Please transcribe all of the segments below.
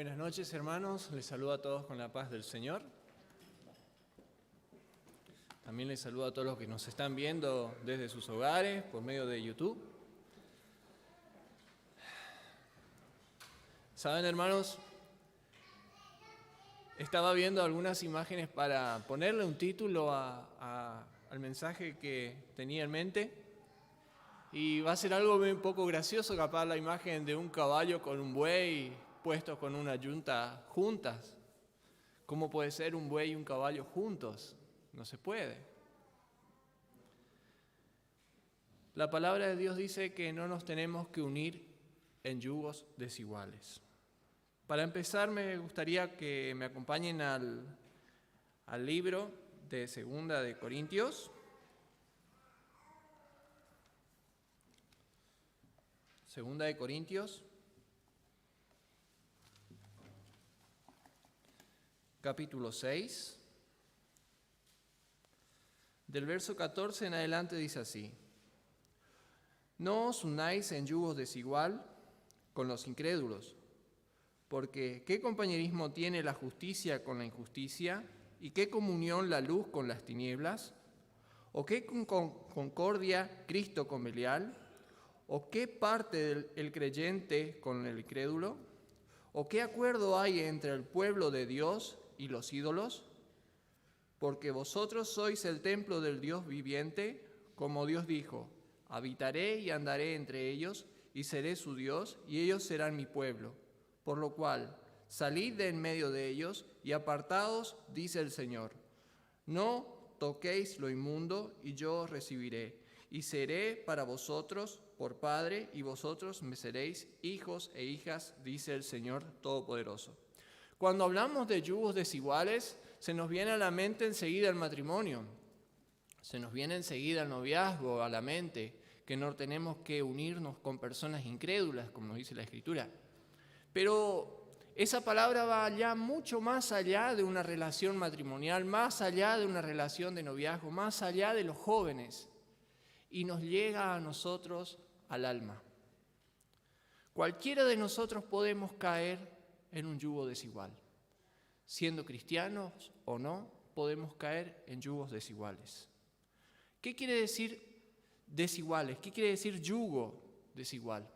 Buenas noches, hermanos. Les saludo a todos con la paz del Señor. También les saludo a todos los que nos están viendo desde sus hogares por medio de YouTube. Saben, hermanos, estaba viendo algunas imágenes para ponerle un título al mensaje que tenía en mente. Y va a ser algo un poco gracioso, capaz la imagen de un caballo con un buey puestos con una yunta juntas. ¿Cómo puede ser un buey y un caballo juntos? No se puede. La palabra de Dios dice que no nos tenemos que unir en yugos desiguales. Para empezar, me gustaría que me acompañen al libro de Segunda de Corintios. Segunda de Corintios, capítulo 6. Del verso 14 en adelante dice así: No os unáis en yugos desigual con los incrédulos, porque ¿qué compañerismo tiene la justicia con la injusticia? ¿Y qué comunión la luz con las tinieblas? ¿O qué concordia Cristo con Belial? ¿O qué parte el creyente con el incrédulo? ¿O qué acuerdo hay entre el pueblo de Dios y los ídolos? Porque vosotros sois el templo del Dios viviente, como Dios dijo: habitaré y andaré entre ellos, y seré su Dios, y ellos serán mi pueblo. Por lo cual, salid de en medio de ellos, y apartaos, dice el Señor. No toquéis lo inmundo, y yo os recibiré, y seré para vosotros por Padre, y vosotros me seréis hijos e hijas, dice el Señor Todopoderoso. Cuando hablamos de yugos desiguales, se nos viene a la mente enseguida el matrimonio, se nos viene enseguida el noviazgo a la mente, que no tenemos que unirnos con personas incrédulas, como nos dice la Escritura. Pero esa palabra va ya mucho más allá de una relación matrimonial, más allá de una relación de noviazgo, más allá de los jóvenes, y nos llega a nosotros al alma. Cualquiera de nosotros podemos caer en un yugo desigual. Siendo cristianos o no, podemos caer en yugos desiguales. ¿Qué quiere decir desiguales? ¿Qué quiere decir yugo desigual?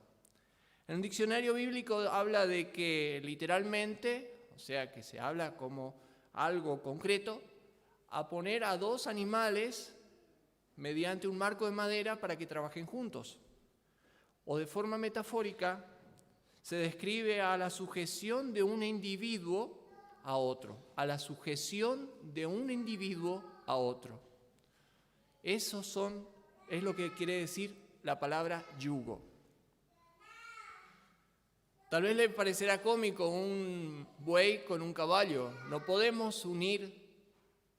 En un diccionario bíblico habla de que literalmente, o sea que se habla como algo concreto, a poner a dos animales mediante un marco de madera para que trabajen juntos. O de forma metafórica, se describe a la sujeción de un individuo a otro, a la sujeción de un individuo a otro. Eso es lo que quiere decir la palabra yugo. Tal vez le parecerá cómico un buey con un caballo. No podemos unir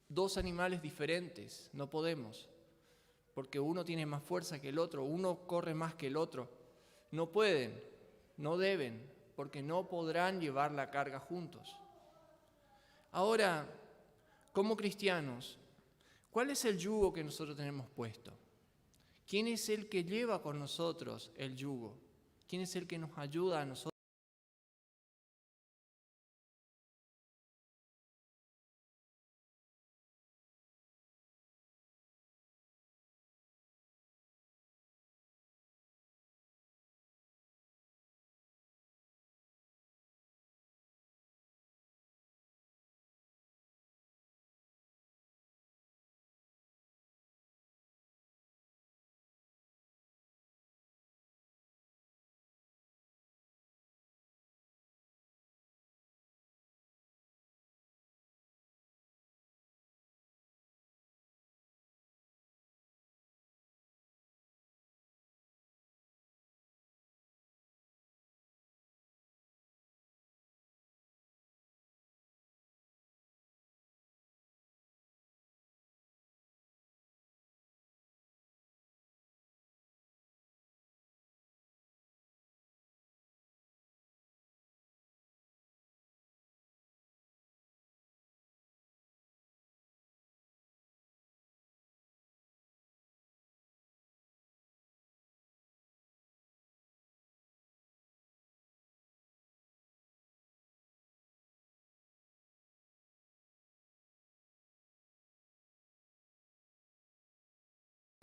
dos animales diferentes, no podemos, porque uno tiene más fuerza que el otro, uno corre más que el otro. No pueden, no deben, porque no podrán llevar la carga juntos. Ahora, como cristianos, ¿cuál es el yugo que nosotros tenemos puesto? ¿Quién es el que lleva con nosotros el yugo? ¿Quién es el que nos ayuda a nosotros?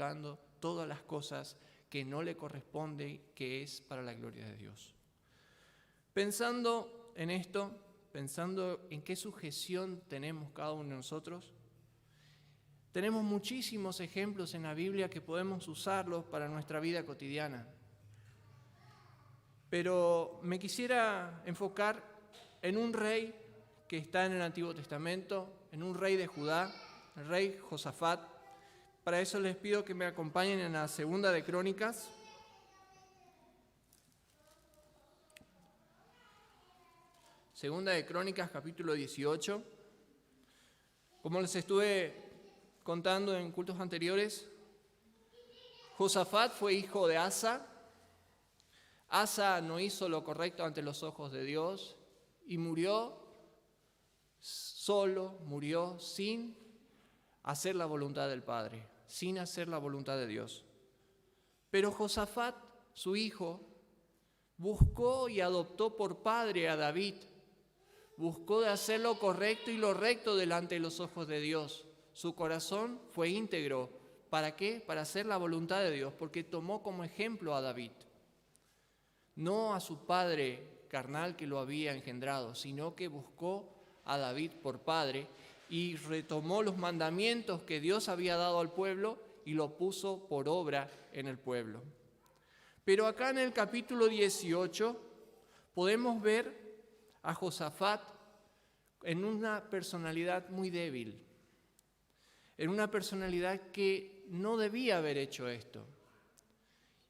buscando todas las cosas que no le corresponden, que es para la gloria de Dios. Pensando en esto, pensando en qué sujeción tenemos cada uno de nosotros, tenemos muchísimos ejemplos en la Biblia que podemos usarlos para nuestra vida cotidiana. Pero me quisiera enfocar en un rey que está en el Antiguo Testamento, en un rey de Judá, el rey Josafat. Para eso les pido que me acompañen en la Segunda de Crónicas. Segunda de Crónicas, capítulo 18. Como les estuve contando en cultos anteriores, Josafat fue hijo de Asa. Asa no hizo lo correcto ante los ojos de Dios y murió solo, murió sin hacer la voluntad del Padre, sin hacer la voluntad de Dios. Pero Josafat, su hijo, buscó y adoptó por padre a David. Buscó de hacer lo correcto y lo recto delante de los ojos de Dios. Su corazón fue íntegro. ¿Para qué? Para hacer la voluntad de Dios, porque tomó como ejemplo a David. No a su padre carnal que lo había engendrado, sino que buscó a David por padre y retomó los mandamientos que Dios había dado al pueblo y lo puso por obra en el pueblo. Pero acá en el capítulo 18 podemos ver a Josafat en una personalidad muy débil, en una personalidad que no debía haber hecho esto.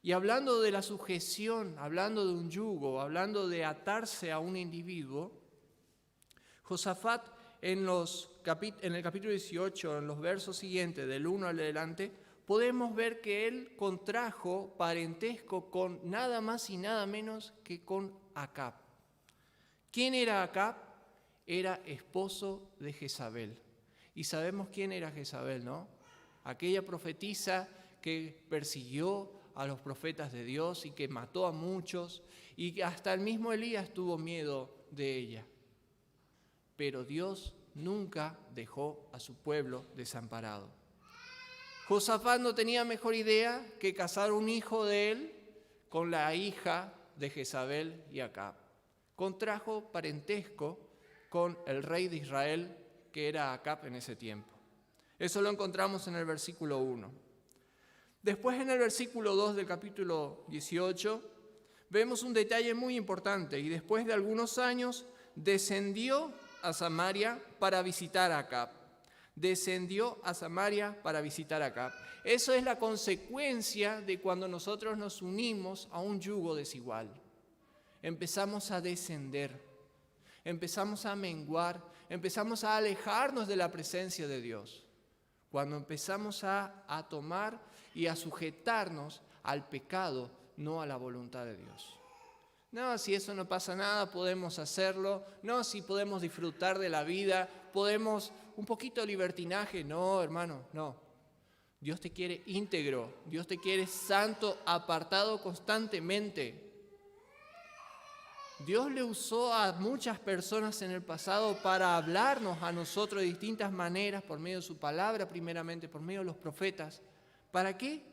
Y hablando de la sujeción, hablando de un yugo, hablando de atarse a un individuo, Josafat en el capítulo 18, en los versos siguientes, del 1 al adelante, podemos ver que él contrajo parentesco con nada más y nada menos que con Acab. ¿Quién era Acab? Era esposo de Jezabel. Y sabemos quién era Jezabel, ¿no? Aquella profetisa que persiguió a los profetas de Dios y que mató a muchos, y hasta el mismo Elías tuvo miedo de ella. Pero Dios nunca dejó a su pueblo desamparado. Josafat no tenía mejor idea que casar un hijo de él con la hija de Jezabel y Acab. Contrajo parentesco con el rey de Israel, que era Acab en ese tiempo. Eso lo encontramos en el versículo 1. Después, en el versículo 2 del capítulo 18, vemos un detalle muy importante. Y después de algunos años, descendió a Samaria para visitar a Acab. Descendió a Samaria para visitar a Acab. Eso es la consecuencia de cuando nosotros nos unimos a un yugo desigual. Empezamos a descender, empezamos a menguar, empezamos a alejarnos de la presencia de Dios. Cuando empezamos a tomar y a sujetarnos al pecado, no a la voluntad de Dios. No, si eso no pasa nada, podemos hacerlo. No, si podemos disfrutar de la vida, podemos un poquito de libertinaje. No, hermano, no. Dios te quiere íntegro, Dios te quiere santo, apartado constantemente. Dios le usó a muchas personas en el pasado para hablarnos a nosotros de distintas maneras, por medio de su palabra primeramente, por medio de los profetas. ¿Para qué?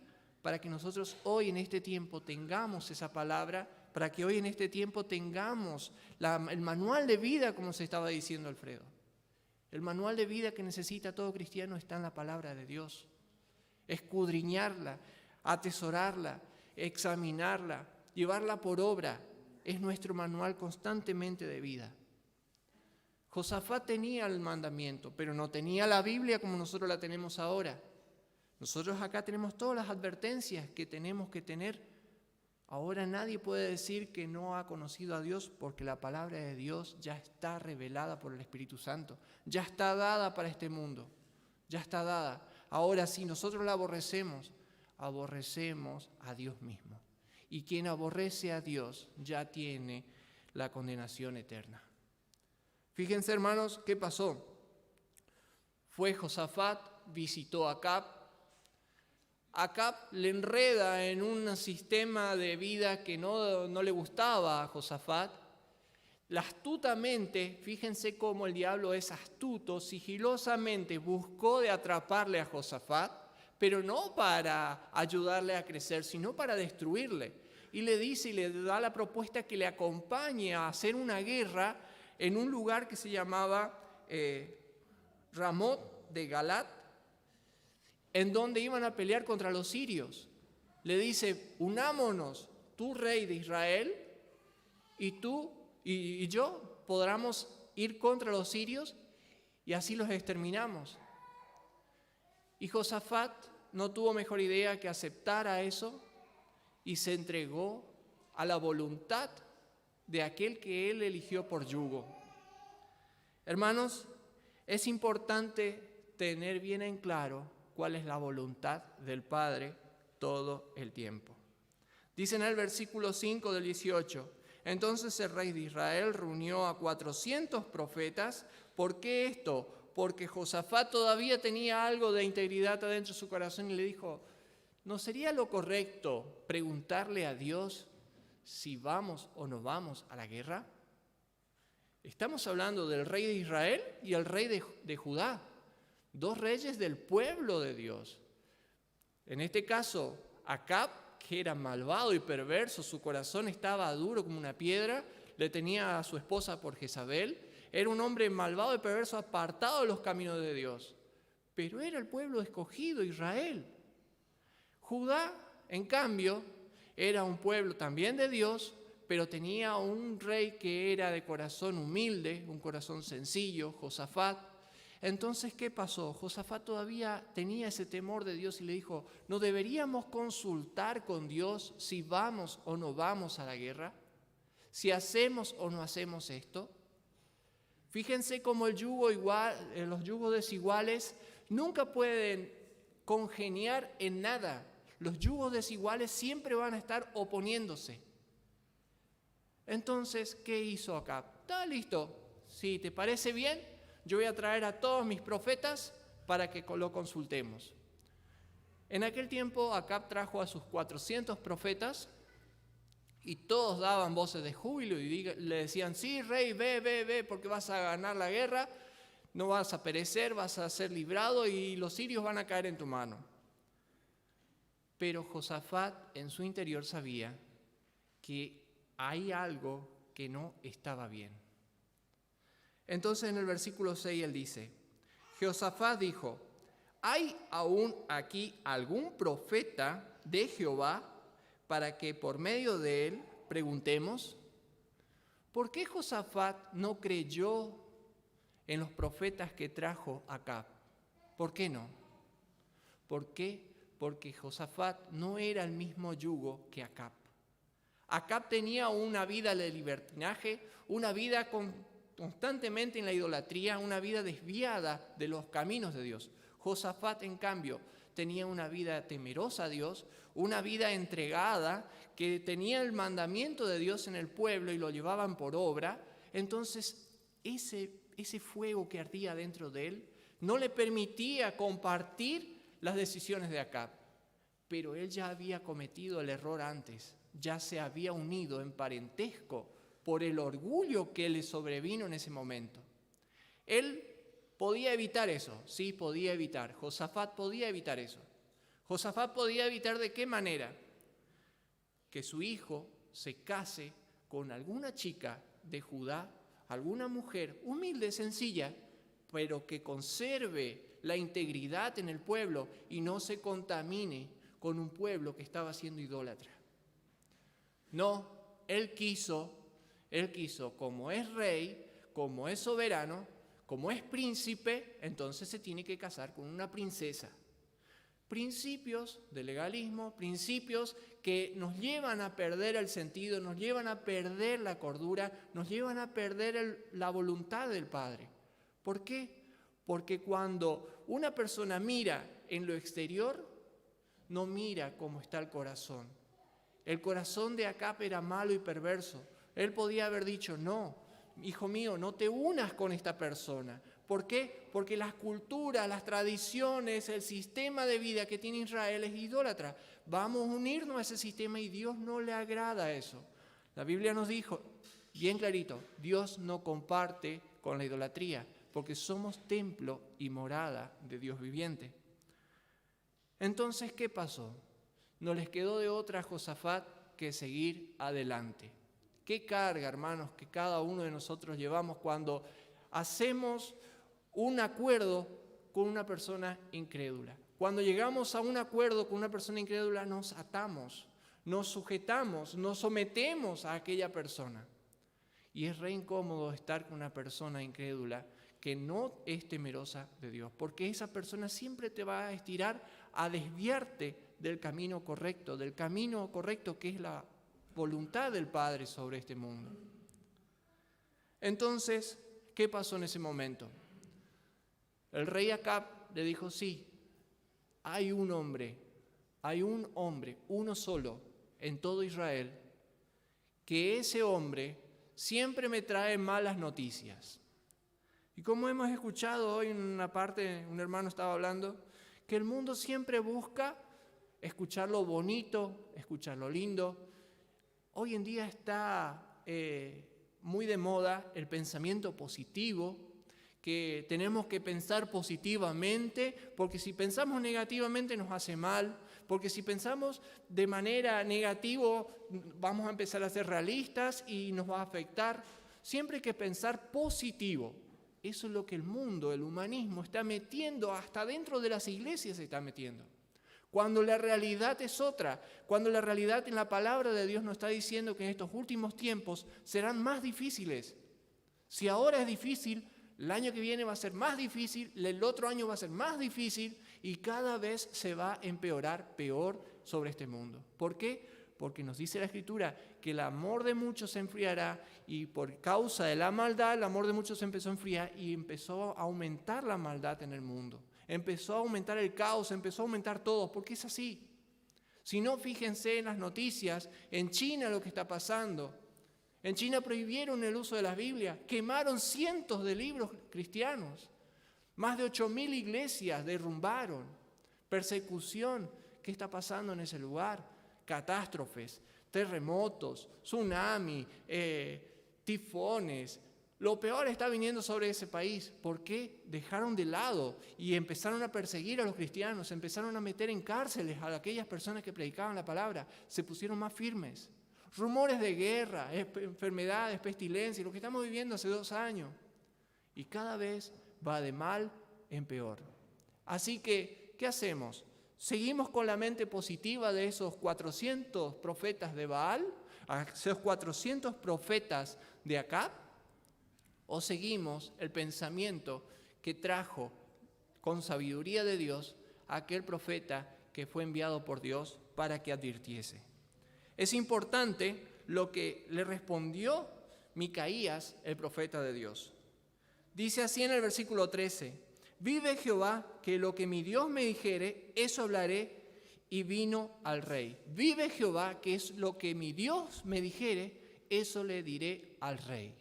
Para que nosotros hoy en este tiempo tengamos esa palabra, para que hoy en este tiempo tengamos el manual de vida, como se estaba diciendo Alfredo. El manual de vida que necesita todo cristiano está en la palabra de Dios. Escudriñarla, atesorarla, examinarla, llevarla por obra. Es nuestro manual constantemente de vida. Josafat tenía el mandamiento, pero no tenía la Biblia como nosotros la tenemos ahora. Nosotros acá tenemos todas las advertencias que tenemos que tener. Ahora nadie puede decir que no ha conocido a Dios porque la palabra de Dios ya está revelada por el Espíritu Santo. Ya está dada para este mundo. Ya está dada. Ahora, si nosotros la aborrecemos, aborrecemos a Dios mismo. Y quien aborrece a Dios ya tiene la condenación eterna. Fíjense, hermanos, ¿qué pasó? Fue Josafat, visitó a Acab. Acab le enreda en un sistema de vida que no le gustaba a Josafat. Astutamente, fíjense cómo el diablo es astuto, sigilosamente buscó de atraparle a Josafat pero no para ayudarle a crecer, sino para destruirle. Y le dice y le da la propuesta que le acompañe a hacer una guerra en un lugar que se llamaba Ramot de Galat, en donde iban a pelear contra los sirios. Le dice, unámonos, tú rey de Israel, y tú y yo podamos ir contra los sirios y así los exterminamos. Y Josafat no tuvo mejor idea que aceptar a eso y se entregó a la voluntad de aquel que él eligió por yugo. Hermanos, es importante tener bien en claro cuál es la voluntad del Padre todo el tiempo. Dice en el versículo 5 del 18, entonces el rey de Israel reunió a 400 profetas. ¿Por qué esto? Porque Josafat todavía tenía algo de integridad adentro de su corazón y le dijo, ¿no sería lo correcto preguntarle a Dios si vamos o no vamos a la guerra? Estamos hablando del rey de Israel y el rey de Judá, dos reyes del pueblo de Dios. En este caso, Acab, que era malvado y perverso, su corazón estaba duro como una piedra, le tenía a su esposa por Jezabel, era un hombre malvado y perverso, apartado de los caminos de Dios, pero era el pueblo escogido, Israel. Judá, en cambio, era un pueblo también de Dios, pero tenía un rey que era de corazón humilde, un corazón sencillo, Josafat. Entonces, ¿qué pasó? Josafat todavía tenía ese temor de Dios y le dijo, ¿no deberíamos consultar con Dios si vamos o no vamos a la guerra? ¿Si hacemos o no hacemos esto? Fíjense cómo los yugos desiguales nunca pueden congeniar en nada. Los yugos desiguales siempre van a estar oponiéndose. Entonces, ¿qué hizo Acab? Está listo. Si te parece bien, yo voy a traer a todos mis profetas para que lo consultemos. En aquel tiempo, Acab trajo a sus 400 profetas y todos daban voces de júbilo y le decían, sí, rey, ve, porque vas a ganar la guerra, no vas a perecer, vas a ser librado y los sirios van a caer en tu mano. Pero Josafat en su interior sabía que hay algo que no estaba bien. Entonces en el versículo 6 él dice, Josafat dijo, ¿hay aún aquí algún profeta de Jehová para que por medio de él preguntemos? ¿Por qué Josafat no creyó en los profetas que trajo Acab? ¿Por qué no? ¿Por qué? Porque Josafat no era el mismo yugo que Acab. Acab tenía una vida de libertinaje, una vida constantemente en la idolatría, una vida desviada de los caminos de Dios. Josafat, en cambio, tenía una vida temerosa a Dios, una vida entregada, que tenía el mandamiento de Dios en el pueblo y lo llevaban por obra. Entonces, ese fuego que ardía dentro de él no le permitía compartir las decisiones de Acab. Pero él ya había cometido el error antes, ya se había unido en parentesco por el orgullo que le sobrevino en ese momento. Él podía evitar eso, sí, podía evitar. Josafat podía evitar eso. Josafat podía evitar ¿de qué manera? Que su hijo se case con alguna chica de Judá, alguna mujer humilde, sencilla, pero que conserve la integridad en el pueblo y no se contamine con un pueblo que estaba siendo idólatra. No, él quiso, como es rey, como es soberano, como es príncipe, entonces se tiene que casar con una princesa. Principios de legalismo, principios que nos llevan a perder el sentido, nos llevan a perder la cordura, nos llevan a perder la voluntad del Padre. ¿Por qué? Porque cuando una persona mira en lo exterior, no mira cómo está el corazón. El corazón de Acab era malo y perverso. Él podía haber dicho, no, hijo mío, no te unas con esta persona. ¿Por qué? Porque las culturas, las tradiciones, el sistema de vida que tiene Israel es idólatra. Vamos a unirnos a ese sistema y Dios no le agrada eso. La Biblia nos dijo, bien clarito, Dios no comparte con la idolatría, porque somos templo y morada de Dios viviente. Entonces, ¿qué pasó? No les quedó de otra a Josafat que seguir adelante. Qué carga, hermanos, que cada uno de nosotros llevamos cuando hacemos un acuerdo con una persona incrédula. Cuando llegamos a un acuerdo con una persona incrédula, nos atamos, nos sujetamos, nos sometemos a aquella persona. Y es re incómodo estar con una persona incrédula que no es temerosa de Dios, porque esa persona siempre te va a estirar a desviarte del camino correcto que es la voluntad del Padre sobre este mundo. Entonces, ¿qué pasó en ese momento? El rey Acab le dijo, sí, hay un hombre, uno solo en todo Israel, que ese hombre siempre me trae malas noticias. Y como hemos escuchado hoy en una parte, un hermano estaba hablando, que el mundo siempre busca escuchar lo bonito, escuchar lo lindo. Hoy en día está muy de moda el pensamiento positivo, que tenemos que pensar positivamente, porque si pensamos negativamente nos hace mal, porque si pensamos de manera negativa vamos a empezar a ser realistas y nos va a afectar. Siempre hay que pensar positivo. Eso es lo que el mundo, el humanismo está metiendo, hasta dentro de las iglesias se está metiendo. Cuando la realidad es otra, cuando la realidad en la palabra de Dios nos está diciendo que en estos últimos tiempos serán más difíciles. Si ahora es difícil, el año que viene va a ser más difícil, el otro año va a ser más difícil y cada vez se va a empeorar peor sobre este mundo. ¿Por qué? Porque nos dice la Escritura que el amor de muchos se enfriará y por causa de la maldad el amor de muchos se empezó a enfriar y empezó a aumentar la maldad en el mundo. Empezó a aumentar el caos, empezó a aumentar todo, porque es así. Si no, fíjense en las noticias, en China lo que está pasando. En China prohibieron el uso de las Biblias, quemaron cientos de libros cristianos, más de 8.000 iglesias derrumbaron, persecución. ¿Qué está pasando en ese lugar? Catástrofes, terremotos, tsunami, tifones. Lo peor está viniendo sobre ese país. ¿Por qué? Dejaron de lado y empezaron a perseguir a los cristianos, empezaron a meter en cárceles a aquellas personas que predicaban la palabra, se pusieron más firmes. Rumores de guerra, enfermedades, pestilencias, lo que estamos viviendo hace 2 años. Y cada vez va de mal en peor. Así que, ¿qué hacemos? ¿Seguimos con la mente positiva de esos 400 profetas de Baal, esos 400 profetas de Acab? ¿O seguimos el pensamiento que trajo con sabiduría de Dios a aquel profeta que fue enviado por Dios para que advirtiese? Es importante lo que le respondió Micaías, el profeta de Dios. Dice así en el versículo 13: vive Jehová, que lo que mi Dios me dijere, eso hablaré, y vino al rey. Vive Jehová, que es lo que mi Dios me dijere, eso le diré al rey.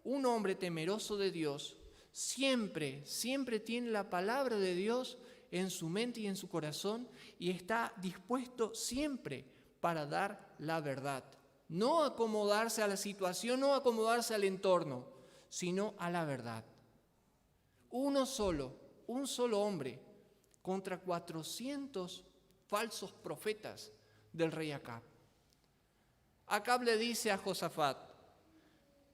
Un hombre temeroso de Dios siempre tiene la palabra de Dios en su mente y en su corazón y está dispuesto siempre para dar la verdad. No acomodarse a la situación, no acomodarse al entorno, sino a la verdad. Un solo hombre contra 400 falsos profetas del rey Acab. Acab le dice a Josafat: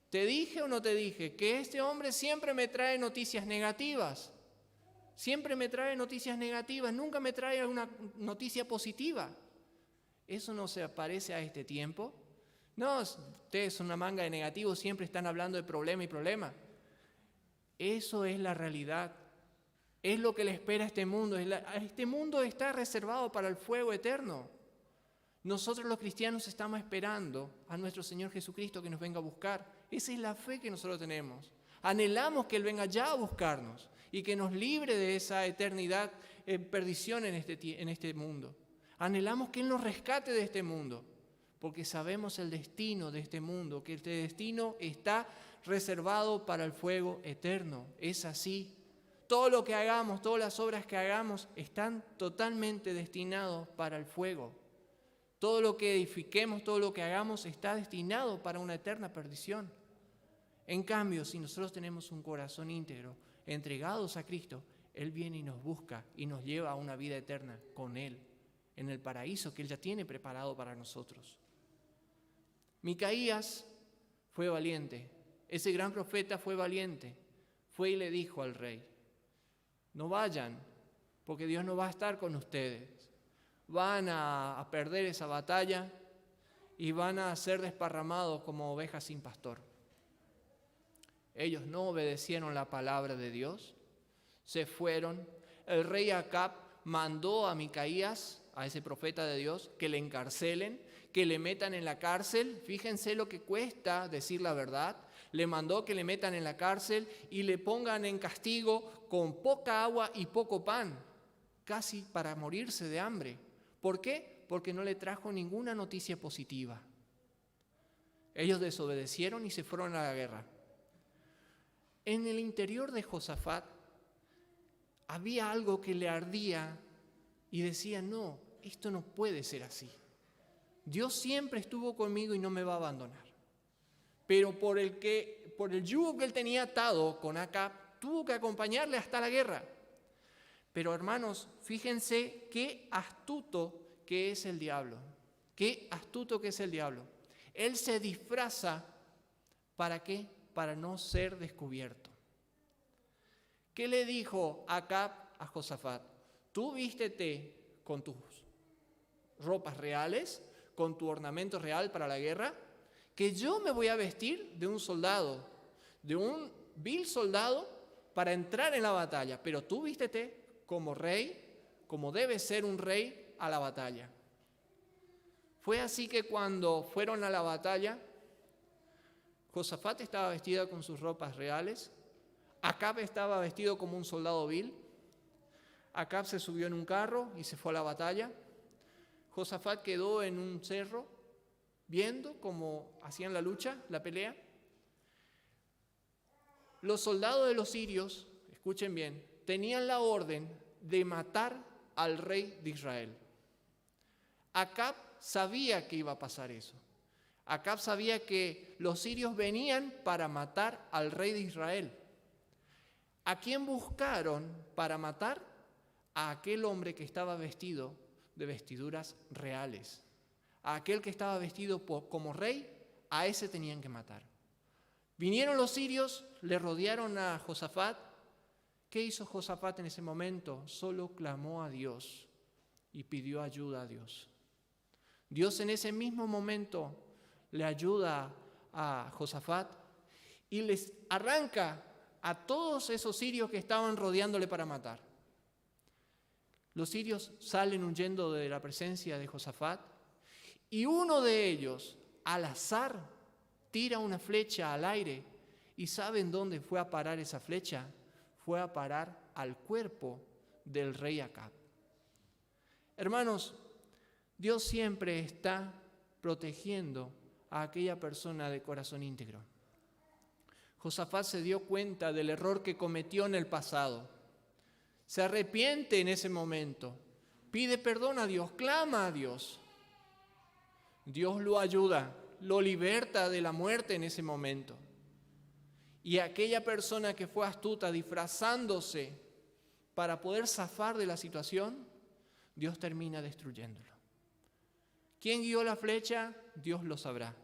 ¿te dije o no te dije que este hombre siempre me trae noticias negativas? Siempre me trae noticias negativas, nunca me trae una noticia positiva. ¿Eso no se parece a este tiempo? No, ustedes son una manga de negativos, siempre están hablando de problema y problema. Eso es la realidad. Es lo que le espera a este mundo. Este mundo está reservado para el fuego eterno. Nosotros los cristianos estamos esperando a nuestro Señor Jesucristo que nos venga a buscar. Esa es la fe que nosotros tenemos. Anhelamos que Él venga ya a buscarnos y que nos libre de esa eternidad en perdición en este mundo. Anhelamos que Él nos rescate de este mundo, porque sabemos el destino de este mundo, que este destino está reservado para el fuego eterno. Es así. Todo lo que hagamos, todas las obras que hagamos están totalmente destinados para el fuego. Todo lo que edifiquemos, todo lo que hagamos está destinado para una eterna perdición. En cambio, si nosotros tenemos un corazón íntegro, entregados a Cristo, Él viene y nos busca y nos lleva a una vida eterna con Él, en el paraíso que Él ya tiene preparado para nosotros. Micaías fue valiente, ese gran profeta fue valiente, fue y le dijo al rey: no vayan, porque Dios no va a estar con ustedes, van a perder esa batalla y van a ser desparramados como ovejas sin pastor. Ellos no obedecieron la palabra de Dios, se fueron. El rey Acab mandó a Micaías, a ese profeta de Dios, que le encarcelen, que le metan en la cárcel. Fíjense lo que cuesta decir la verdad. Le mandó que le metan en la cárcel y le pongan en castigo con poca agua y poco pan, casi para morirse de hambre. ¿Por qué? Porque no le trajo ninguna noticia positiva. Ellos desobedecieron y se fueron a la guerra. En el interior de Josafat había algo que le ardía y decía: no, esto no puede ser así. Dios siempre estuvo conmigo y no me va a abandonar. Pero por el yugo que él tenía atado con Acab, tuvo que acompañarle hasta la guerra. Pero hermanos, fíjense qué astuto que es el diablo. Qué astuto que es el diablo. Él se disfraza, ¿para qué? Para no ser descubierto. ¿Qué le dijo Acab a Josafat? Tú vístete con tus ropas reales, con tu ornamento real para la guerra, que yo me voy a vestir de un soldado, de un vil soldado, para entrar en la batalla. Pero tú vístete como rey, como debe ser un rey a la batalla. Fue así que cuando fueron a la batalla, Josafat estaba vestida con sus ropas reales, Acab estaba vestido como un soldado vil. Acab se subió en un carro y se fue a la batalla. Josafat quedó en un cerro viendo cómo hacían la lucha, la pelea. Los soldados de los sirios, escuchen bien, tenían la orden de matar al rey de Israel. Acab sabía que iba a pasar eso. Acab sabía que los sirios venían para matar al rey de Israel. ¿A quién buscaron para matar? A aquel hombre que estaba vestido de vestiduras reales. A aquel que estaba vestido como rey, a ese tenían que matar. Vinieron los sirios, le rodearon a Josafat. ¿Qué hizo Josafat en ese momento? Solo clamó a Dios y pidió ayuda a Dios. Dios en ese mismo momento le ayuda a Josafat y les arranca a todos esos sirios que estaban rodeándole para matar. Los sirios salen huyendo de la presencia de Josafat y uno de ellos, al azar, tira una flecha al aire. ¿Y saben dónde fue a parar esa flecha? Fue a parar al cuerpo del rey Acab. Hermanos, Dios siempre está protegiendo a aquella persona de corazón íntegro. Josafat se dio cuenta del error que cometió en el pasado. Se arrepiente en ese momento, pide perdón a Dios, clama a Dios. Dios lo ayuda, lo liberta de la muerte en ese momento. Y aquella persona que fue astuta disfrazándose para poder zafar de la situación, Dios termina destruyéndolo. ¿Quién guió la flecha? Dios lo sabrá.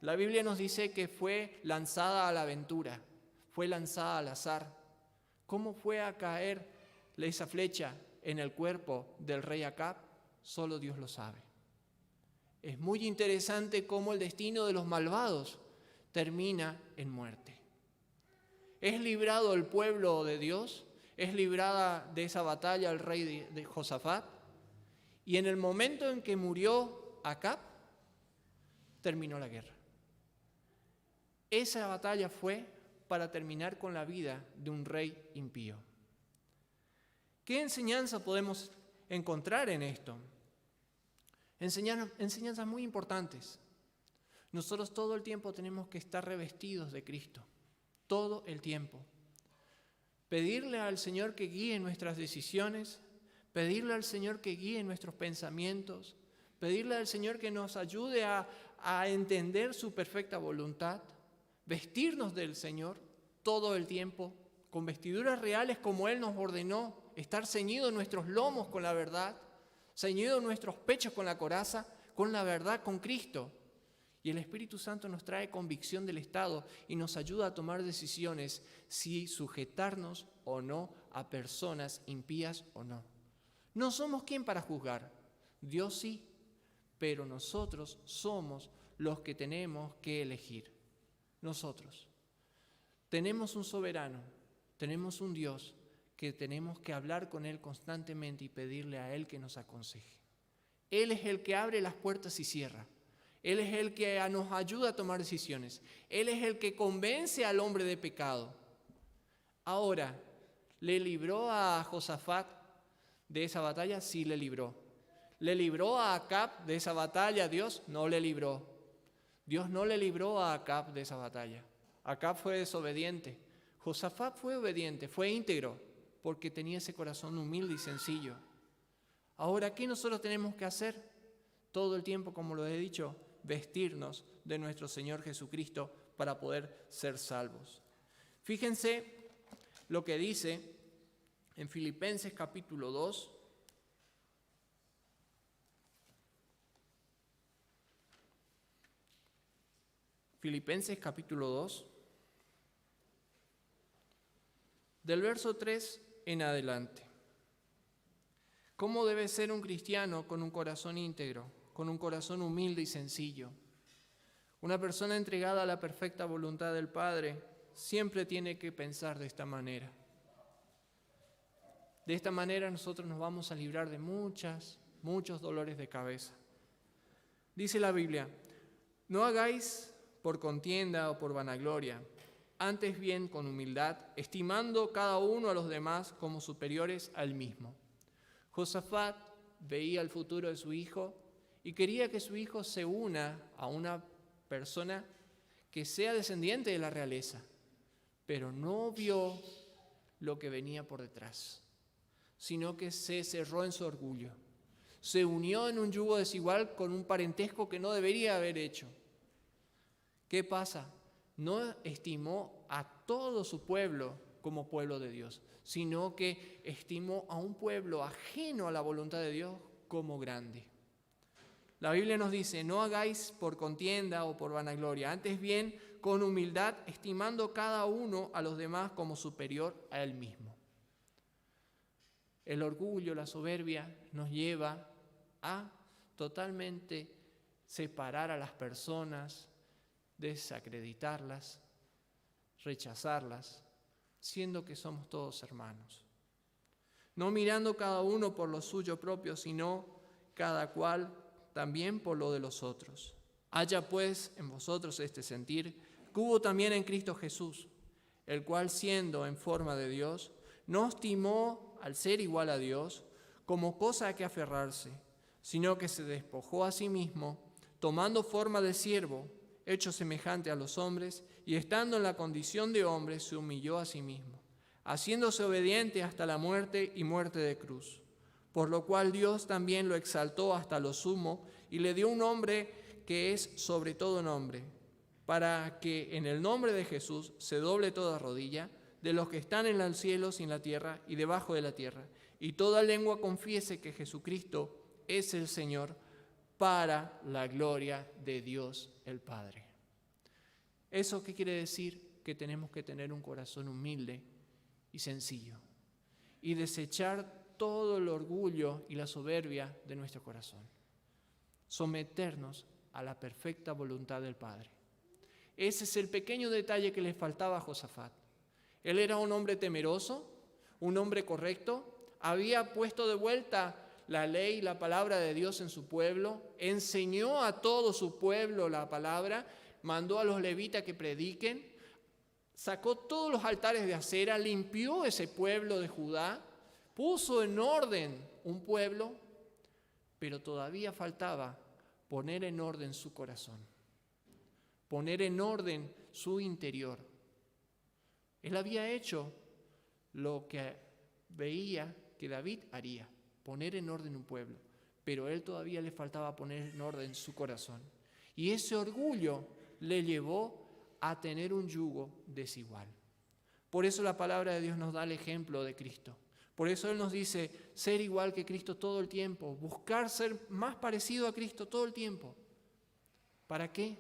La Biblia nos dice que fue lanzada a la aventura, fue lanzada al azar. ¿Cómo fue a caer esa flecha en el cuerpo del rey Acab? Solo Dios lo sabe. Es muy interesante cómo el destino de los malvados termina en muerte. Es librado el pueblo de Dios, es librada de esa batalla el rey de Josafat, y en el momento en que murió Acab, terminó la guerra. Esa batalla fue para terminar con la vida de un rey impío. ¿Qué enseñanza podemos encontrar en esto? Enseñanzas muy importantes. Nosotros todo el tiempo tenemos que estar revestidos de Cristo, todo el tiempo. Pedirle al Señor que guíe nuestras decisiones, pedirle al Señor que guíe nuestros pensamientos, pedirle al Señor que nos ayude a entender su perfecta voluntad, vestirnos del Señor todo el tiempo con vestiduras reales como Él nos ordenó, estar ceñidos nuestros lomos con la verdad, ceñidos nuestros pechos con la coraza, con la verdad, con Cristo. Y el Espíritu Santo nos trae convicción del estado y nos ayuda a tomar decisiones si sujetarnos o no a personas impías o no. No somos quien para juzgar, Dios sí, pero nosotros somos los que tenemos que elegir. Nosotros tenemos un soberano, tenemos un Dios que tenemos que hablar con Él constantemente y pedirle a Él que nos aconseje. Él es el que abre las puertas y cierra. Él es el que nos ayuda a tomar decisiones. Él es el que convence al hombre de pecado. Ahora, ¿le libró a Josafat de esa batalla? Sí, le libró. ¿Le libró a Acab de esa batalla Dios? No le libró. Dios no le libró a Acab de esa batalla. Acab fue desobediente. Josafat fue obediente, fue íntegro, porque tenía ese corazón humilde y sencillo. Ahora, ¿qué nosotros tenemos que hacer? Todo el tiempo, como lo he dicho, vestirnos de nuestro Señor Jesucristo para poder ser salvos. Fíjense lo que dice en Filipenses capítulo 2. Filipenses capítulo 2, del verso 3 en adelante. ¿Cómo debe ser un cristiano con un corazón íntegro, con un corazón humilde y sencillo? Una persona entregada a la perfecta voluntad del Padre siempre tiene que pensar de esta manera. De esta manera nosotros nos vamos a librar de muchos dolores de cabeza. Dice la Biblia, no hagáis por contienda o por vanagloria, antes bien con humildad, estimando cada uno a los demás como superiores al mismo. Josafat veía el futuro de su hijo y quería que su hijo se una a una persona que sea descendiente de la realeza, pero no vio lo que venía por detrás, sino que se cerró en su orgullo. Se unió en un yugo desigual con un parentesco que no debería haber hecho. ¿Qué pasa? No estimó a todo su pueblo como pueblo de Dios, sino que estimó a un pueblo ajeno a la voluntad de Dios como grande. La Biblia nos dice, no hagáis por contienda o por vanagloria, antes bien con humildad, estimando cada uno a los demás como superior a él mismo. El orgullo, la soberbia nos lleva a totalmente separar a las personas, desacreditarlas, rechazarlas, siendo que somos todos hermanos. No mirando cada uno por lo suyo propio, sino cada cual también por lo de los otros. Haya pues en vosotros este sentir, que hubo también en Cristo Jesús, el cual siendo en forma de Dios, no estimó al ser igual a Dios como cosa a que aferrarse, sino que se despojó a sí mismo, tomando forma de siervo, hecho semejante a los hombres, y estando en la condición de hombre, se humilló a sí mismo, haciéndose obediente hasta la muerte y muerte de cruz. Por lo cual Dios también lo exaltó hasta lo sumo y le dio un nombre que es sobre todo nombre, para que en el nombre de Jesús se doble toda rodilla de los que están en los cielos y en la tierra y debajo de la tierra, y toda lengua confiese que Jesucristo es el Señor, para la gloria de Dios el Padre. ¿Eso qué quiere decir? Que tenemos que tener un corazón humilde y sencillo y desechar todo el orgullo y la soberbia de nuestro corazón. Someternos a la perfecta voluntad del Padre. Ese es el pequeño detalle que le faltaba a Josafat. Él era un hombre temeroso, un hombre correcto, había puesto de vuelta la ley y la palabra de Dios en su pueblo, enseñó a todo su pueblo la palabra, mandó a los levitas que prediquen, sacó todos los altares de acera, limpió ese pueblo de Judá, puso en orden un pueblo, pero todavía faltaba poner en orden su corazón, poner en orden su interior. Él había hecho lo que veía que David haría, poner en orden un pueblo, pero él todavía le faltaba poner en orden su corazón. Y ese orgullo le llevó a tener un yugo desigual. Por eso la palabra de Dios nos da el ejemplo de Cristo. Por eso Él nos dice ser igual que Cristo todo el tiempo, buscar ser más parecido a Cristo todo el tiempo. ¿Para qué?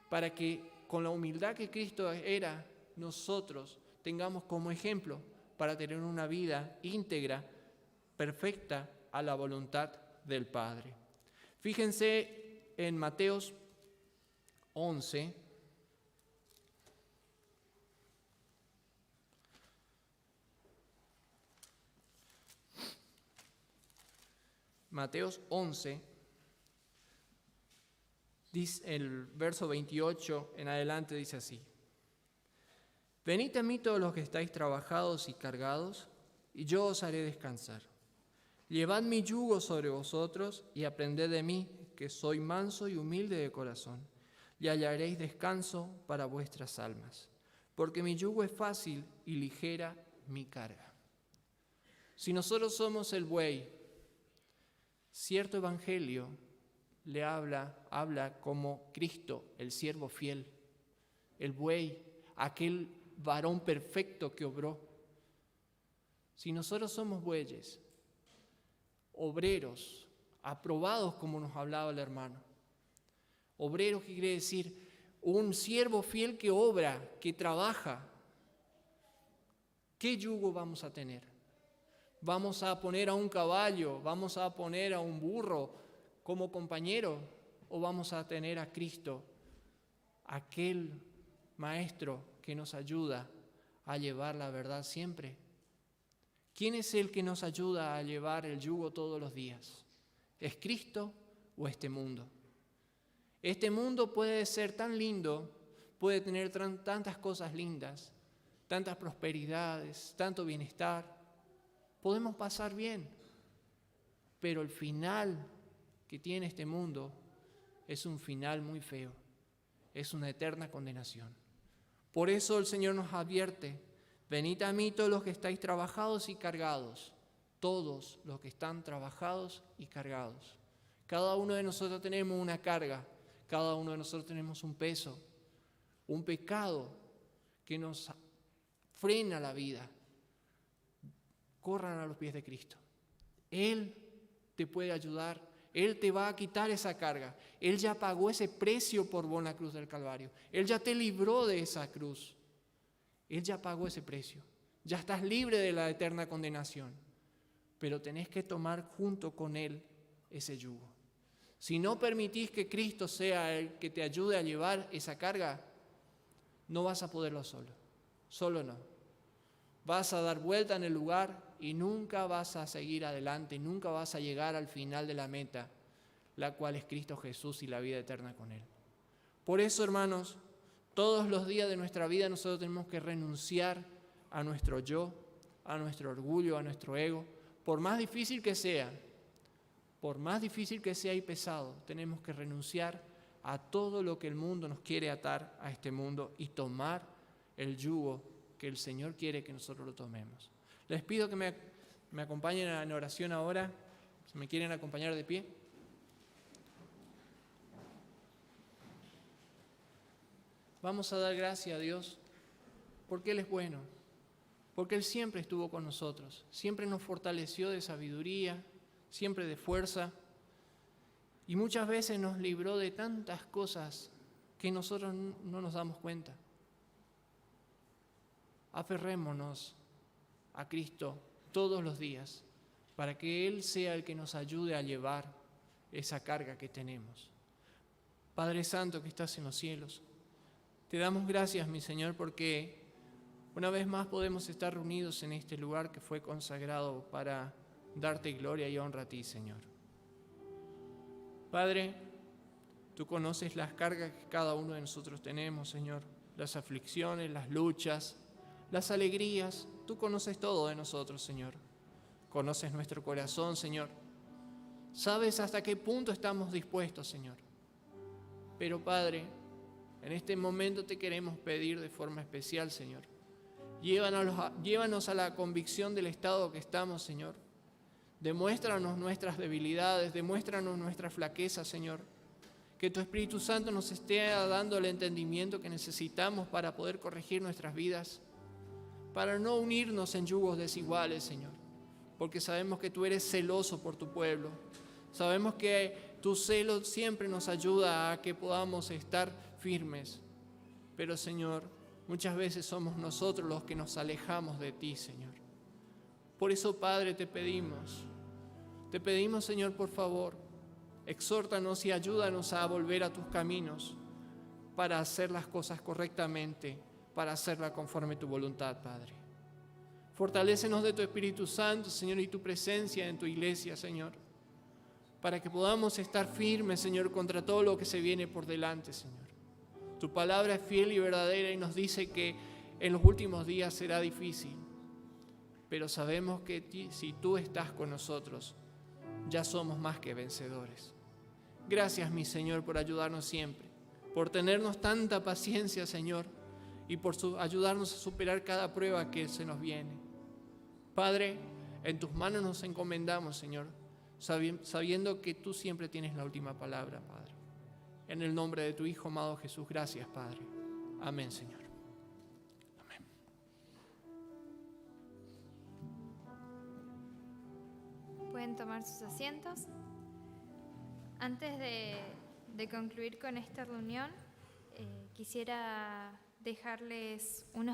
Para que con la humildad que Cristo era, nosotros tengamos como ejemplo para tener una vida íntegra, perfecta a la voluntad del Padre. Fíjense en Mateos 11. Mateos 11, dice, el verso 28 en adelante dice así: Venid a mí todos los que estáis trabajados y cargados, y yo os haré descansar. Llevad mi yugo sobre vosotros y aprended de mí, que soy manso y humilde de corazón, y hallaréis descanso para vuestras almas, porque mi yugo es fácil y ligera mi carga. Si nosotros somos el buey, cierto evangelio le habla como Cristo, el siervo fiel, el buey, aquel varón perfecto que obró. Si nosotros somos bueyes, obreros, aprobados como nos hablaba el hermano, obreros que quiere decir un siervo fiel que obra, que trabaja, ¿qué yugo vamos a tener? ¿Vamos a poner a un caballo? ¿Vamos a poner a un burro como compañero? ¿O vamos a tener a Cristo, aquel maestro que nos ayuda a llevar la verdad siempre? ¿Quién es el que nos ayuda a llevar el yugo todos los días? ¿Es Cristo o este mundo? Este mundo puede ser tan lindo, puede tener tantas cosas lindas, tantas prosperidades, tanto bienestar. Podemos pasar bien, pero el final que tiene este mundo es un final muy feo, es una eterna condenación. Por eso el Señor nos advierte: venid a mí todos los que estáis trabajados y cargados, todos los que están trabajados y cargados. Cada uno de nosotros tenemos una carga, cada uno de nosotros tenemos un peso, un pecado que nos frena la vida. Corran a los pies de Cristo. Él te puede ayudar, Él te va a quitar esa carga. Él ya pagó ese precio por vos en la cruz del Calvario. Él ya te libró de esa cruz. Él ya pagó ese precio. Ya estás libre de la eterna condenación. Pero tenés que tomar junto con Él ese yugo. Si no permitís que Cristo sea el que te ayude a llevar esa carga, no vas a poderlo solo. Solo no. Vas a dar vuelta en el lugar y nunca vas a seguir adelante, nunca vas a llegar al final de la meta, la cual es Cristo Jesús y la vida eterna con Él. Por eso, hermanos, todos los días de nuestra vida nosotros tenemos que renunciar a nuestro yo, a nuestro orgullo, a nuestro ego. Por más difícil que sea y pesado, tenemos que renunciar a todo lo que el mundo nos quiere atar a este mundo y tomar el yugo que el Señor quiere que nosotros lo tomemos. Les pido que me acompañen en oración ahora, si me quieren acompañar de pie. Vamos a dar gracias a Dios porque Él es bueno, porque Él siempre estuvo con nosotros, siempre nos fortaleció de sabiduría, siempre de fuerza, y muchas veces nos libró de tantas cosas que nosotros no nos damos cuenta. Aferrémonos a Cristo todos los días para que Él sea el que nos ayude a llevar esa carga que tenemos. Padre Santo que estás en los cielos, te damos gracias, mi Señor, porque una vez más podemos estar reunidos en este lugar que fue consagrado para darte gloria y honra a ti, Señor. Padre, tú conoces las cargas que cada uno de nosotros tenemos, Señor, las aflicciones, las luchas, las alegrías. Tú conoces todo de nosotros, Señor. Conoces nuestro corazón, Señor. Sabes hasta qué punto estamos dispuestos, Señor. Pero, Padre, en este momento te queremos pedir de forma especial, Señor. Llévanos a la convicción del estado que estamos, Señor. Demuéstranos nuestras debilidades, demuéstranos nuestra flaqueza, Señor. Que tu Espíritu Santo nos esté dando el entendimiento que necesitamos para poder corregir nuestras vidas, para no unirnos en yugos desiguales, Señor, porque sabemos que tú eres celoso por tu pueblo. Sabemos que tu celo siempre nos ayuda a que podamos estar firmes. Pero, Señor, muchas veces somos nosotros los que nos alejamos de ti, Señor. Por eso, Padre, te pedimos, Señor, por favor, exhórtanos y ayúdanos a volver a tus caminos para hacer las cosas correctamente, para hacerla conforme tu voluntad, Padre. Fortalécenos de tu Espíritu Santo, Señor, y tu presencia en tu iglesia, Señor, para que podamos estar firmes, Señor, contra todo lo que se viene por delante, Señor. Tu palabra es fiel y verdadera y nos dice que en los últimos días será difícil, pero sabemos que si tú estás con nosotros, ya somos más que vencedores. Gracias, mi Señor, por ayudarnos siempre, por tenernos tanta paciencia, Señor, y por ayudarnos a superar cada prueba que se nos viene. Padre, en tus manos nos encomendamos, Señor, sabiendo que tú siempre tienes la última palabra, Padre. En el nombre de tu Hijo amado Jesús, gracias, Padre. Amén, Señor. Amén. Pueden tomar sus asientos. Antes de concluir con esta reunión, quisiera dejarles unos